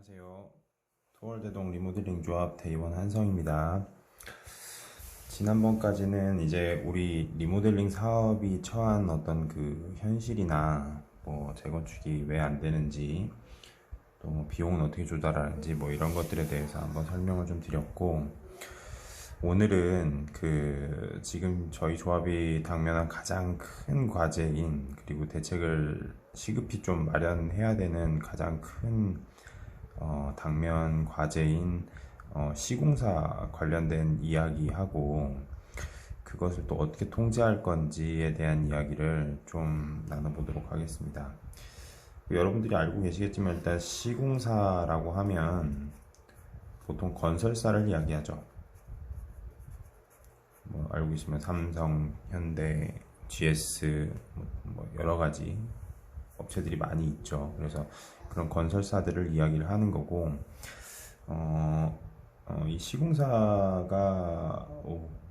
안녕하세요. 토월대동 리모델링 조합 대의원 한성입니다. 지난번까지는 이제 우리 리모델링 사업이 처한 어떤 그 현실이나 뭐 재건축이 왜 안 되는지 또 뭐 비용은 어떻게 조달하는지 뭐 이런 것들에 대해서 한번 설명을 좀 드렸고, 오늘은 그 지금 저희 조합이 당면한 가장 큰 과제인, 그리고 대책을 시급히 좀 마련해야 되는 가장 큰 당면 과제인 시공사 관련된 이야기하고, 그것을 또 어떻게 통제할 건지에 대한 이야기를 좀 나눠보도록 하겠습니다. 여러분들이 알고 계시겠지만 일단 시공사라고 하면 보통 건설사를 이야기하죠. 뭐 알고 계시면 삼성, 현대, GS 뭐 여러 가지 업체들이 많이 있죠. 그래서 그런 건설사들을 이야기를 하는 거고, 이 시공사가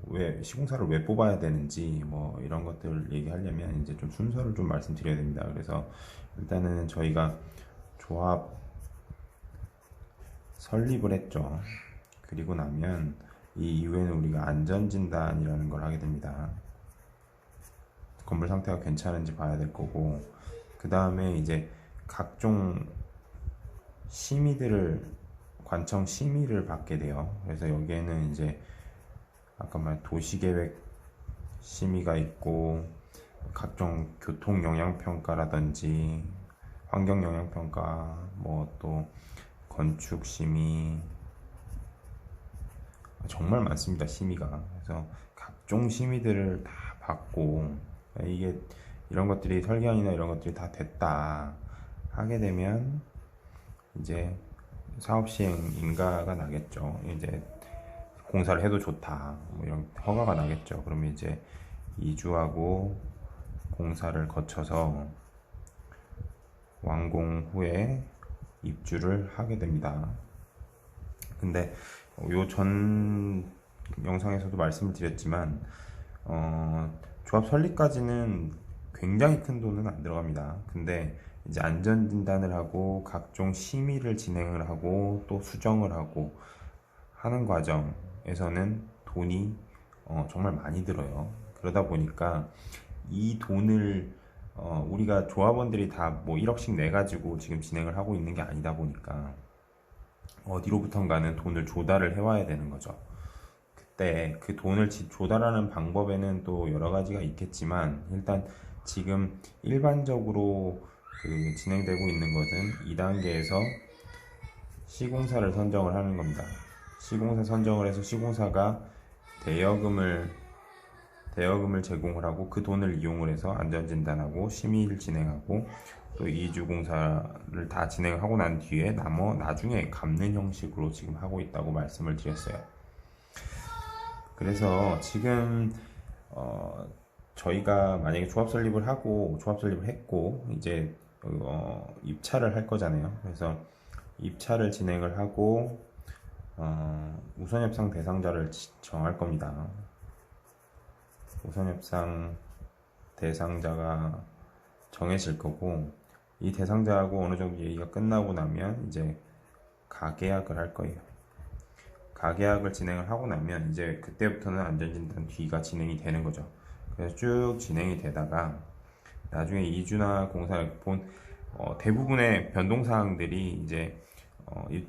왜 시공사를 왜 뽑아야 되는지 뭐 이런 것들 얘기하려면 이제 좀 순서를 좀 말씀드려야 됩니다. 그래서 일단은 저희가 조합 설립을 했죠. 그리고 나면 이 이후에는 우리가 안전진단이라는 걸 하게 됩니다. 건물 상태가 괜찮은지 봐야 될 거고, 그 다음에 이제 각종 관청 심의를 받게 돼요. 그래서 여기에는 이제 아까 말 도시계획 심의가 있고, 각종 교통 영향 평가라든지 환경 영향 평가, 뭐 또 건축 심의, 정말 많습니다, 심의가. 그래서 각종 심의들을 다 받고, 이게 이런 것들이 설계안이나 이런 것들이 다 됐다 하게 되면 이제 사업 시행 인가가 나겠죠. 이제 공사를 해도 좋다 뭐 이런 허가가 나겠죠. 그러면 이제 이주하고 공사를 거쳐서 완공 후에 입주를 하게 됩니다. 근데 요 전 영상에서도 말씀을 드렸지만 조합 설립까지는 굉장히 큰 돈은 안 들어갑니다. 근데 이제 안전 진단을 하고 각종 심의를 진행을 하고 또 수정을 하고 하는 과정에서는 돈이 정말 많이 들어요. 그러다 보니까 이 돈을 우리가 조합원들이 다 뭐 1억씩 내 가지고 지금 진행을 하고 있는 게 아니다 보니까 어디로부턴가는 돈을 조달을 해와야 되는 거죠. 그때 그 돈을 조달하는 방법에는 또 여러 가지가 있겠지만, 일단 지금 일반적으로 그 진행되고 있는 것은 2단계에서 시공사를 선정을 하는 겁니다. 시공사 선정을 해서 시공사가 대여금을 제공을 하고, 그 돈을 이용을 해서 안전진단하고 심의를 진행하고 또 이주공사를 다 진행하고 난 뒤에 나중에 갚는 형식으로 지금 하고 있다고 말씀을 드렸어요. 그래서 지금 저희가 만약에 조합 설립을 했고 이제 입찰을 할 거잖아요. 그래서 입찰을 진행을 하고 우선협상 대상자를 정할 겁니다. 우선협상 대상자가 정해질 거고, 이 대상자하고 어느 정도 얘기가 끝나고 나면 이제 가계약을 할 거예요. 가계약을 진행을 하고 나면 이제 그때부터는 안전진단 뒤가 진행이 되는 거죠. 그래서 쭉 진행이 되다가 나중에 이주나 공사 본 대부분의 변동사항들이 이제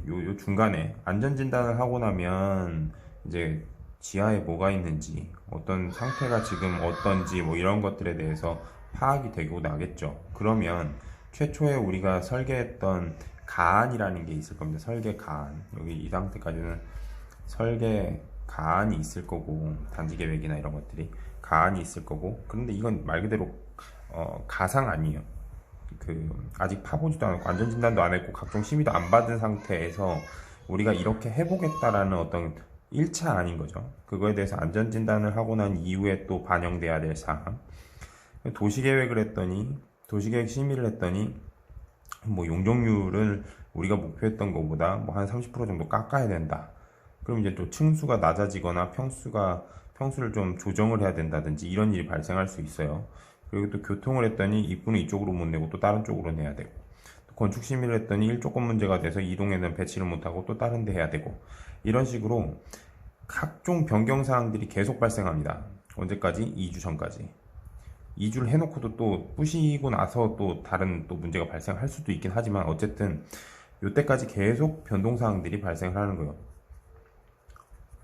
요 중간에 안전진단을 하고 나면 이제 지하에 뭐가 있는지, 어떤 상태가 지금 어떤지 뭐 이런 것들에 대해서 파악이 되고 나겠죠. 그러면 최초에 우리가 설계했던 가안이라는 게 있을 겁니다. 설계 가안. 여기 이 상태까지는 설계 가안이 있을 거고, 단지 계획이나 이런 것들이 가안이 있을 거고, 그런데 이건 말 그대로 가상 아니에요. 아직 파보지도 않았고 안전진단도 안 했고 각종 심의도 안 받은 상태에서 우리가 이렇게 해보겠다라는 어떤 1차 아닌 거죠. 그거에 대해서 안전진단을 하고 난 이후에 또 반영돼야 될 사항. 도시계획 심의를 했더니 뭐 용적률을 우리가 목표했던 것보다 뭐 한 30% 정도 깎아야 된다. 그럼 이제 또 층수가 낮아지거나 평수를 좀 조정을 해야 된다든지 이런 일이 발생할 수 있어요. 그리고 또 교통을 했더니 입구는 이쪽으로 못 내고 또 다른 쪽으로 내야 되고, 건축 심의를 했더니 일조권 문제가 돼서 이동에는 배치를 못하고 또 다른 데 해야 되고, 이런 식으로 각종 변경 사항들이 계속 발생합니다. 언제까지? 2주 전까지. 2주를 해놓고도 또 부시고 나서 또 다른 또 문제가 발생할 수도 있긴 하지만, 어쨌든 요때까지 계속 변동 사항들이 발생을 하는 거예요.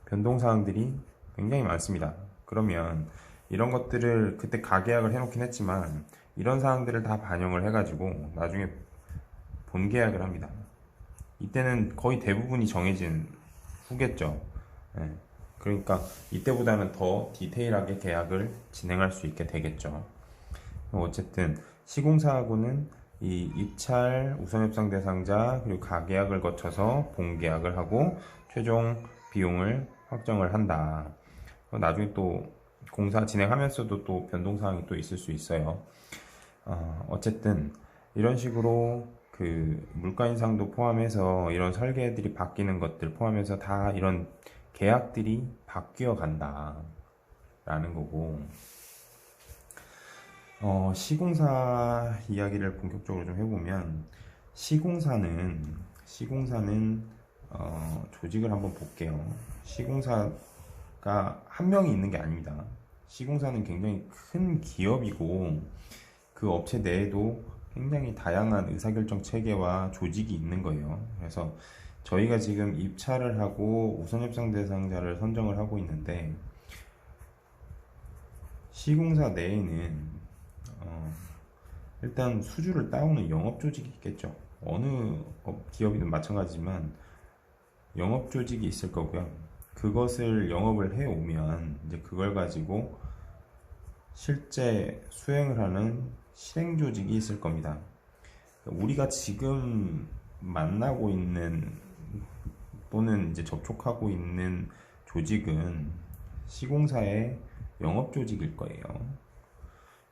변동 사항들이 굉장히 많습니다. 그러면 이런 것들을 그때 가계약을 해놓긴 했지만, 이런 사항들을 다 반영을 해가지고 나중에 본계약을 합니다. 이때는 거의 대부분이 정해진 후겠죠. 예. 그러니까 이때보다는 더 디테일하게 계약을 진행할 수 있게 되겠죠. 어쨌든 시공사하고는 이 입찰, 우선협상 대상자, 그리고 가계약을 거쳐서 본계약을 하고 최종 비용을 확정을 한다. 나중에 또 공사 진행하면서도 또 변동사항이 또 있을 수 있어요. 어쨌든 이런 식으로 그 물가 인상도 포함해서 이런 설계들이 바뀌는 것들 포함해서 다 이런 계약들이 바뀌어 간다 라는 거고, 시공사 이야기를 본격적으로 좀 해보면, 시공사는 조직을 한번 볼게요. 시공사가 한 명이 있는 게 아닙니다. 시공사는 굉장히 큰 기업이고, 그 업체 내에도 굉장히 다양한 의사결정 체계와 조직이 있는 거예요. 그래서 저희가 지금 입찰을 하고 우선협상 대상자를 선정을 하고 있는데, 시공사 내에는 일단 수주를 따오는 영업조직이 있겠죠. 어느 기업이든 마찬가지지만 영업조직이 있을 거고요. 그것을 영업을 해오면 이제 그걸 가지고 실제 수행을 하는 실행조직이 있을 겁니다. 우리가 지금 만나고 있는 또는 이제 접촉하고 있는 조직은 시공사의 영업조직일 거예요.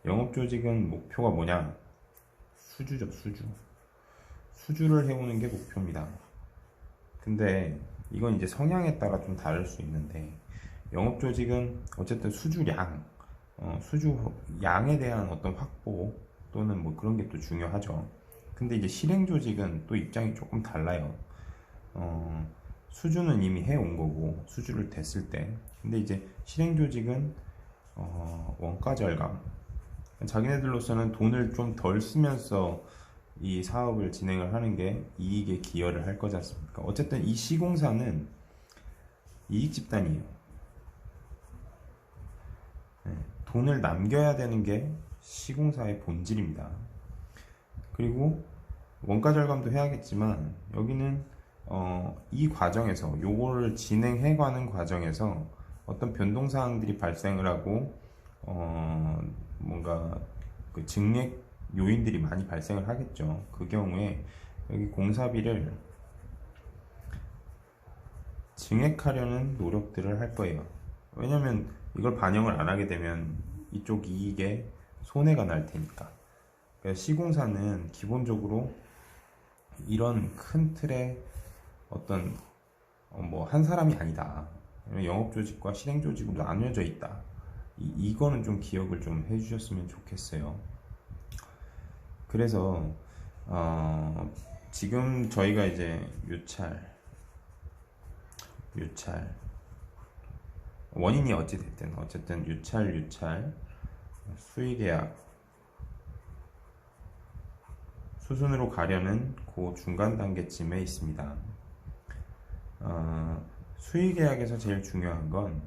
영업조직은 목표가 뭐냐? 수주죠, 수주. 수주를 해오는 게 목표입니다. 근데 이건 이제 성향에 따라 좀 다를 수 있는데, 영업조직은 어쨌든 수주량, 수주량에 대한 어떤 확보 또는 뭐 그런 게 또 중요하죠. 근데 이제 실행조직은 또 입장이 조금 달라요. 수주는 이미 해온 거고, 수주를 됐을 때. 근데 이제 실행조직은 원가 절감, 자기네들로서는 돈을 좀 덜 쓰면서 이 사업을 진행을 하는 게 이익에 기여를 할 거지 않습니까? 어쨌든 이 시공사는 이익 집단이에요. 네, 돈을 남겨야 되는 게 시공사의 본질입니다. 그리고 원가 절감도 해야겠지만, 여기는 이 과정에서 요거를 진행해가는 과정에서 어떤 변동사항들이 발생을 하고 뭔가 그 증액 요인들이 많이 발생을 하겠죠. 그 경우에 여기 공사비를 증액하려는 노력들을 할 거예요. 왜냐면 이걸 반영을 안 하게 되면 이쪽 이익에 손해가 날 테니까. 그래서 시공사는 기본적으로 이런 큰 틀의 어떤 뭐 한 사람이 아니다. 영업조직과 실행조직으로 나뉘어져 있다. 이거는 좀 기억을 좀 해주셨으면 좋겠어요. 그래서 지금 저희가 이제 유찰 원인이 어찌 됐든 어쨌든 유찰 수의계약 수순으로 가려는 그 중간 단계쯤에 있습니다. 수의계약에서 제일 중요한 건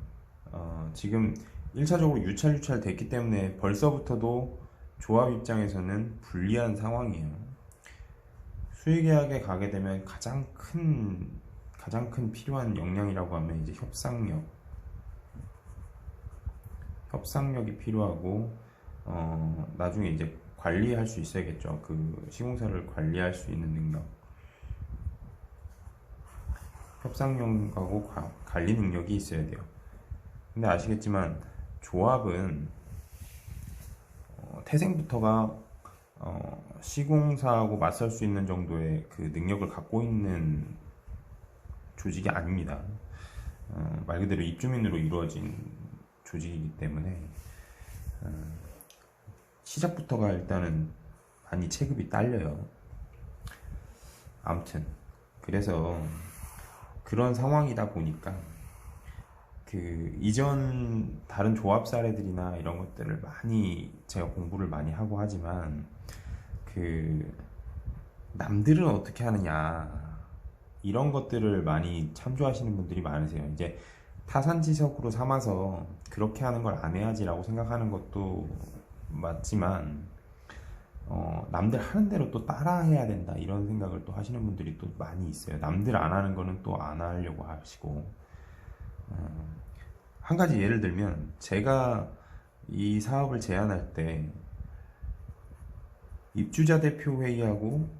지금 1차적으로 유찰 됐기 때문에 벌써부터도 조합 입장에서는 불리한 상황이에요. 수의계약에 가게 되면 가장 큰 필요한 역량이라고 하면 이제 협상력이 필요하고, 나중에 이제 관리할 수 있어야겠죠. 그 시공사를 관리할 수 있는 능력, 협상력하고 관리 능력이 있어야 돼요. 근데 아시겠지만 조합은 태생부터가 시공사하고 맞설 수 있는 정도의 그 능력을 갖고 있는 조직이 아닙니다. 말 그대로 입주민으로 이루어진 조직이기 때문에 시작부터가 일단은 많이 체급이 딸려요. 암튼 그래서 그런 상황이다 보니까 그 이전 다른 조합 사례들이나 이런 것들을 많이 제가 공부를 많이 하고 하지만 그 남들은 어떻게 하느냐 이런 것들을 많이 참조하시는 분들이 많으세요. 이제 타산지석으로 삼아서 그렇게 하는 걸 안 해야지라고 생각하는 것도 맞지만 남들 하는 대로 또 따라 해야 된다 이런 생각을 또 하시는 분들이 또 많이 있어요. 남들 안 하는 거는 또 안 하려고 하시고 한 가지 예를 들면 제가 이 사업을 제안할 때 입주자 대표 회의하고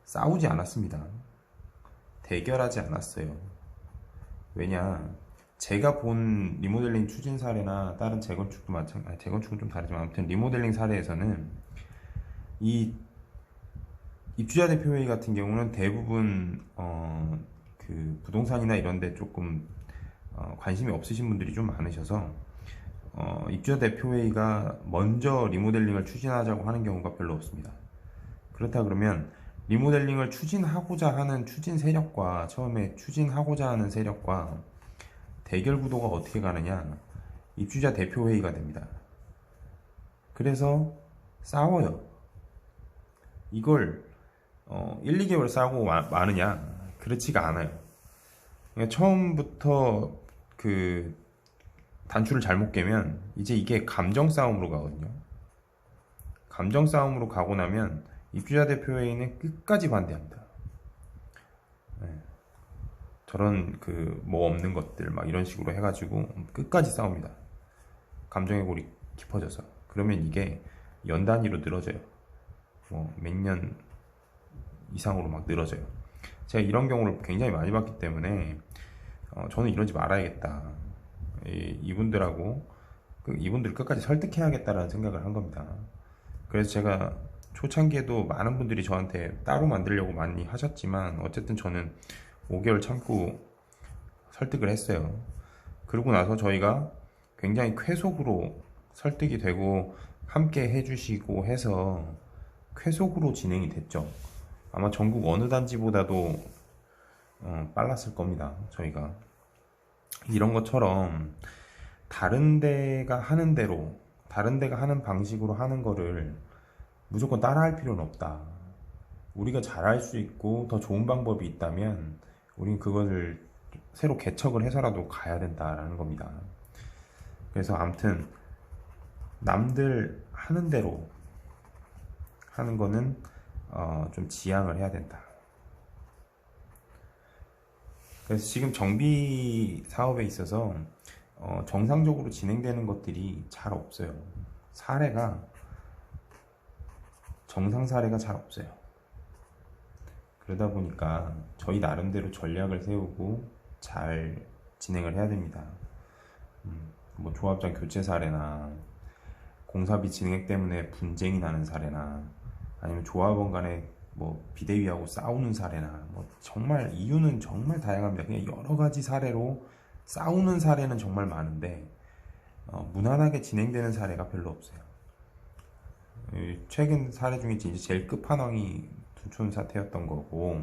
싸우지 않았습니다. 대결하지 않았어요. 왜냐, 제가 본 리모델링 추진 사례나 다른 재건축도 마찬가지, 재건축은 좀 다르지만 아무튼 리모델링 사례에서는 이 입주자 대표 회의 같은 경우는 대부분 그 부동산이나 이런 데 조금 관심이 없으신 분들이 좀 많으셔서 입주자 대표 회의가 먼저 리모델링을 추진하자고 하는 경우가 별로 없습니다. 그렇다 그러면 리모델링을 추진하고자 하는 추진 세력과 처음에 추진하고자 하는 세력과 대결 구도가 어떻게 가느냐, 입주자 대표 회의가 됩니다. 그래서 싸워요. 이걸 1, 2개월 싸우고 마느냐? 그렇지가 않아요. 그러니까 처음부터 그 단추를 잘못 깨면 이제 이게 감정 싸움으로 가거든요. 감정 싸움으로 가고 나면 입주자 대표 회의는 끝까지 반대합니다. 네. 저런 그 뭐 없는 것들 막 이런 식으로 해가지고 끝까지 싸웁니다. 감정의 골이 깊어져서. 그러면 이게 연 단위로 늘어져요. 뭐 몇 년 이상으로 막 늘어져요. 제가 이런 경우를 굉장히 많이 봤기 때문에 저는 이러지 말아야겠다. 이분들하고 이분들을 끝까지 설득해야겠다라는 생각을 한 겁니다. 그래서 제가 초창기에도 많은 분들이 저한테 따로 만들려고 많이 하셨지만 어쨌든 저는 5개월 참고 설득을 했어요. 그러고 나서 저희가 굉장히 쾌속으로 설득이 되고 함께 해주시고 해서 쾌속으로 진행이 됐죠. 아마 전국 어느 단지보다도 빨랐을 겁니다. 저희가 이런 것처럼 다른 데가 하는 대로, 다른 데가 하는 방식으로 하는 거를 무조건 따라할 필요는 없다. 우리가 잘할 수 있고 더 좋은 방법이 있다면 우린 그것을 새로 개척을 해서라도 가야 된다라는 겁니다. 그래서 아무튼 남들 하는 대로 하는 거는 좀 지양을 해야 된다. 그래서 지금 정비 사업에 있어서 정상적으로 진행되는 것들이 잘 없어요. 정상 사례가 잘 없어요. 그러다 보니까 저희 나름대로 전략을 세우고 잘 진행을 해야 됩니다. 뭐 조합장 교체 사례나 공사비 진행 때문에 분쟁이 나는 사례나 아니면 조합원 간에 뭐 비대위하고 싸우는 사례나 뭐 정말 이유는 정말 다양합니다. 그냥 여러 가지 사례로 싸우는 사례는 정말 많은데 무난하게 진행되는 사례가 별로 없어요. 최근 사례 중에 이제 제일 끝판왕이 두촌 사태였던 거고,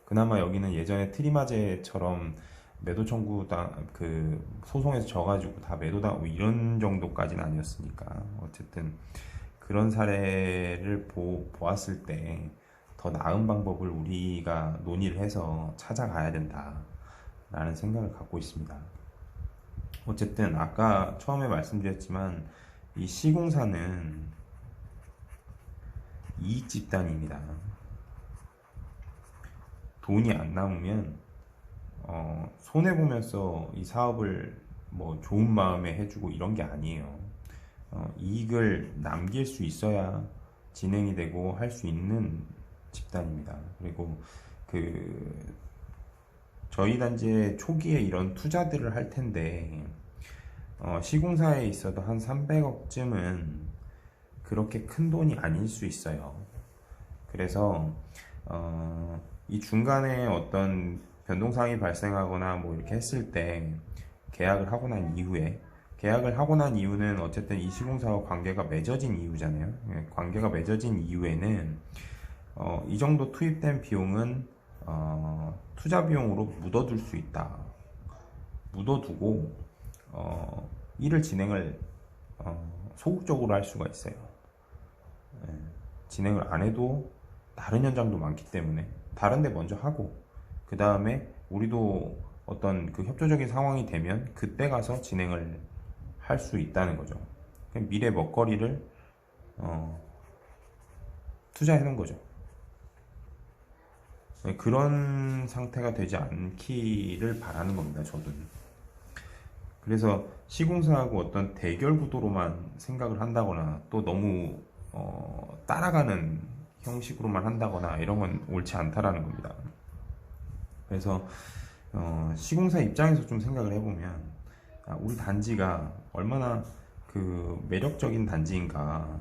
그나마 여기는 예전에 트리마제처럼 매도 청구 그 소송에서 져가지고 다 매도당하고 이런 정도까지는 아니었으니까 어쨌든 그런 사례를 보았을 때 더 나은 방법을 우리가 논의를 해서 찾아가야 된다라는 생각을 갖고 있습니다. 어쨌든 아까 처음에 말씀드렸지만 이 시공사는 이익 집단입니다. 돈이 안 남으면 손해보면서 이 사업을 뭐 좋은 마음에 해주고 이런 게 아니에요. 이익을 남길 수 있어야 진행이 되고 할 수 있는 집단입니다. 그리고 저희 단지의 초기에 이런 투자들을 할 텐데 시공사에 있어도 한 300억쯤은 그렇게 큰 돈이 아닐 수 있어요. 그래서 이 중간에 어떤 변동사항이 발생하거나 뭐 이렇게 했을 때 계약을 하고 난 이유는 어쨌든 이 시공사와 관계가 맺어진 이유잖아요. 관계가 맺어진 이유에는 이 정도 투입된 비용은 투자 비용으로 묻어둘 수 있다. 묻어두고 일을 진행을 소극적으로 할 수가 있어요. 진행을 안 해도 다른 현장도 많기 때문에 다른 데 먼저 하고 그 다음에 우리도 어떤 그 협조적인 상황이 되면 그때 가서 진행을 할 수 있다는 거죠. 미래 먹거리를 투자해 놓은 거죠. 그런 상태가 되지 않기를 바라는 겁니다, 저도. 그래서 시공사하고 어떤 대결 구도로만 생각을 한다거나 또 너무 따라가는 형식으로만 한다거나 이런 건 옳지 않다라는 겁니다. 그래서 시공사 입장에서 좀 생각을 해보면 우리 단지가 얼마나 그 매력적인 단지인가,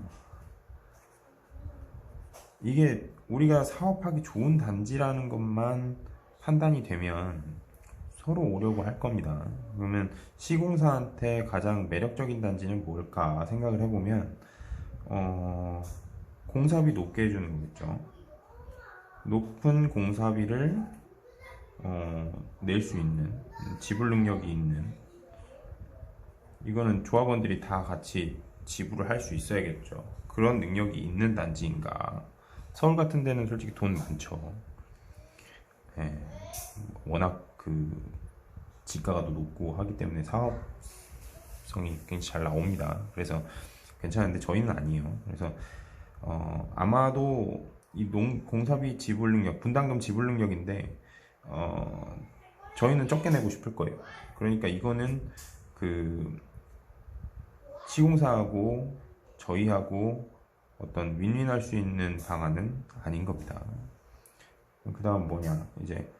이게 우리가 사업하기 좋은 단지라는 것만 판단이 되면 서로 오려고 할 겁니다. 그러면 시공사한테 가장 매력적인 단지는 뭘까 생각을 해보면 공사비 높게 해주는 거겠죠. 높은 공사비를 낼 수 있는, 지불 능력이 있는, 이거는 조합원들이 다 같이 지불을 할 수 있어야겠죠. 그런 능력이 있는 단지인가. 서울 같은 데는 솔직히 돈 많죠. 예, 워낙 그 지가가 더 높고 하기 때문에 사업성이 굉장히 잘 나옵니다. 그래서 괜찮은데 저희는 아니에요. 그래서 아마도 이 공사비 지불 능력, 분담금 지불 능력인데 저희는 적게 내고 싶을 거예요. 그러니까 이거는 그 시공사하고 저희하고 어떤 윈윈할 수 있는 방안은 아닌 겁니다. 그 다음 뭐냐, 이제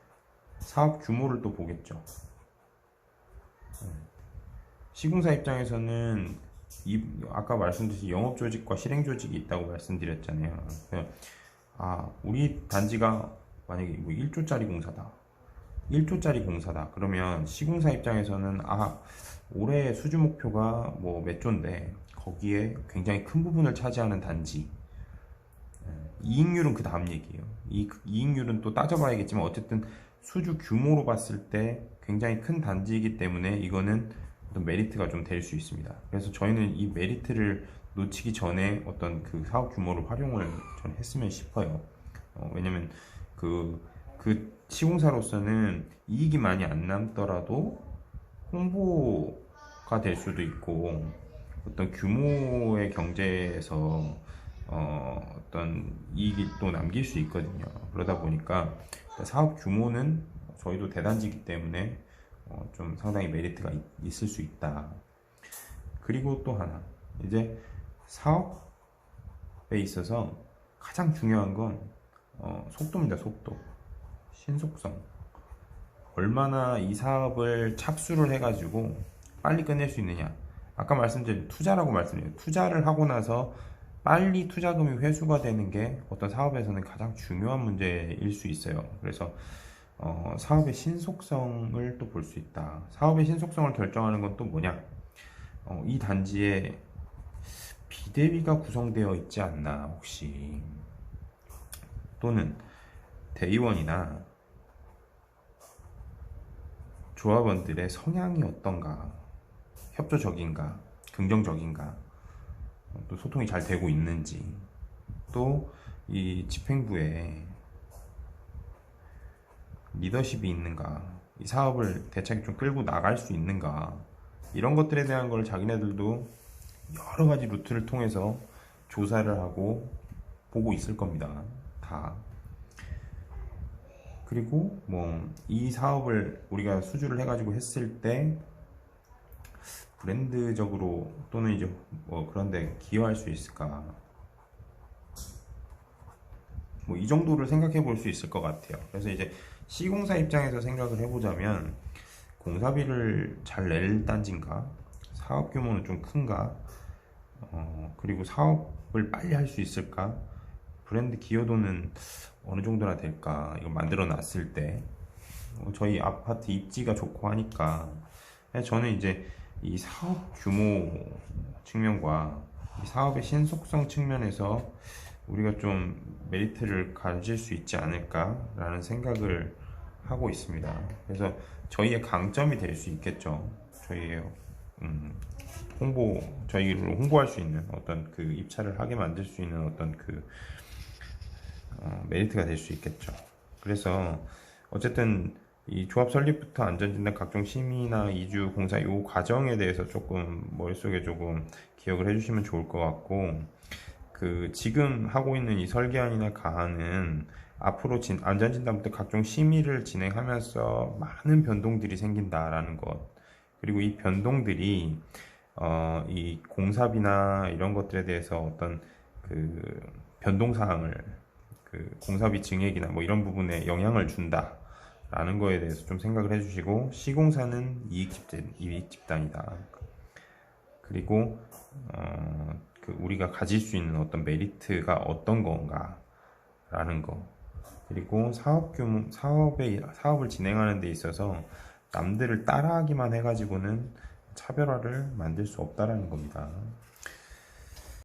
사업 규모를 또 보겠죠. 시공사 입장에서는 아까 말씀드린 영업 조직과 실행 조직이 있다고 말씀드렸잖아요. 우리 단지가 만약에 뭐 1조짜리 공사다. 1조짜리 공사다. 그러면 시공사 입장에서는 올해 수주 목표가 뭐 몇 조인데 거기에 굉장히 큰 부분을 차지하는 단지. 이익률은 그 다음 얘기예요. 이익률은 또 따져봐야겠지만 어쨌든 수주 규모로 봤을 때 굉장히 큰 단지이기 때문에 이거는 어떤 메리트가 좀 될 수 있습니다. 그래서 저희는 이 메리트를 놓치기 전에 어떤 그 사업 규모를 활용을 전 했으면 싶어요. 왜냐면 그 시공사로서는 이익이 많이 안 남더라도 홍보가 될 수도 있고 어떤 규모의 경제에서 어떤 이익이 또 남길 수 있거든요. 그러다 보니까 사업 규모는 저희도 대단지이기 때문에 좀 상당히 메리트가 있을 수 있다. 그리고 또 하나, 이제 사업에 있어서 가장 중요한 건 속도입니다. 속도, 신속성. 얼마나 이 사업을 착수를 해가지고 빨리 끝낼 수 있느냐. 아까 말씀드린 투자라고 말씀드려요. 투자를 하고 나서 빨리 투자금이 회수가 되는 게 어떤 사업에서는 가장 중요한 문제일 수 있어요. 그래서 사업의 신속성을 또 볼 수 있다. 사업의 신속성을 결정하는 건 또 뭐냐? 이 단지에 비대위가 구성되어 있지 않나 혹시, 또는 대의원이나 조합원들의 성향이 어떤가, 협조적인가, 긍정적인가, 또 소통이 잘 되고 있는지, 또 이 집행부에 리더십이 있는가, 이 사업을 대책에 좀 끌고 나갈 수 있는가, 이런 것들에 대한 걸 자기네들도 여러 가지 루트를 통해서 조사를 하고 보고 있을 겁니다. 다. 그리고 뭐 이 사업을 우리가 수주를 해가지고 했을 때 브랜드적으로 또는 이제 뭐 그런데 기여할 수 있을까, 뭐 이 정도를 생각해 볼 수 있을 것 같아요. 그래서 이제 시공사 입장에서 생각을 해보자면 공사비를 잘 낼 단지인가, 사업 규모는 좀 큰가, 그리고 사업을 빨리 할 수 있을까, 브랜드 기여도는 어느 정도나 될까, 이거 만들어 놨을 때 저희 아파트 입지가 좋고 하니까 저는 이제 이 사업 규모 측면과 이 사업의 신속성 측면에서 우리가 좀 메리트를 가질 수 있지 않을까라는 생각을 하고 있습니다. 그래서 저희의 강점이 될 수 있겠죠. 저희의 저희를 홍보할 수 있는 어떤 그 입찰을 하게 만들 수 있는 어떤 그 메리트가 될 수 있겠죠. 그래서 어쨌든 이 조합 설립부터 안전진단 각종 심의나 이주 공사 요 과정에 대해서 조금 머릿속에 조금 기억을 해주시면 좋을 것 같고, 그 지금 하고 있는 이 설계안이나 가안은 앞으로 안전진단부터 각종 심의를 진행하면서 많은 변동들이 생긴다라는 것, 그리고 이 변동들이 이 공사비나 이런 것들에 대해서 어떤 그 변동 사항을 그 공사비 증액이나 뭐 이런 부분에 영향을 준다라는 거에 대해서 좀 생각을 해주시고, 시공사는 이익 집단이다. 그리고 그 우리가 가질 수 있는 어떤 메리트가 어떤 건가라는 거, 그리고 사업을 진행하는 데 있어서 남들을 따라하기만 해가지고는 차별화를 만들 수 없다라는 겁니다.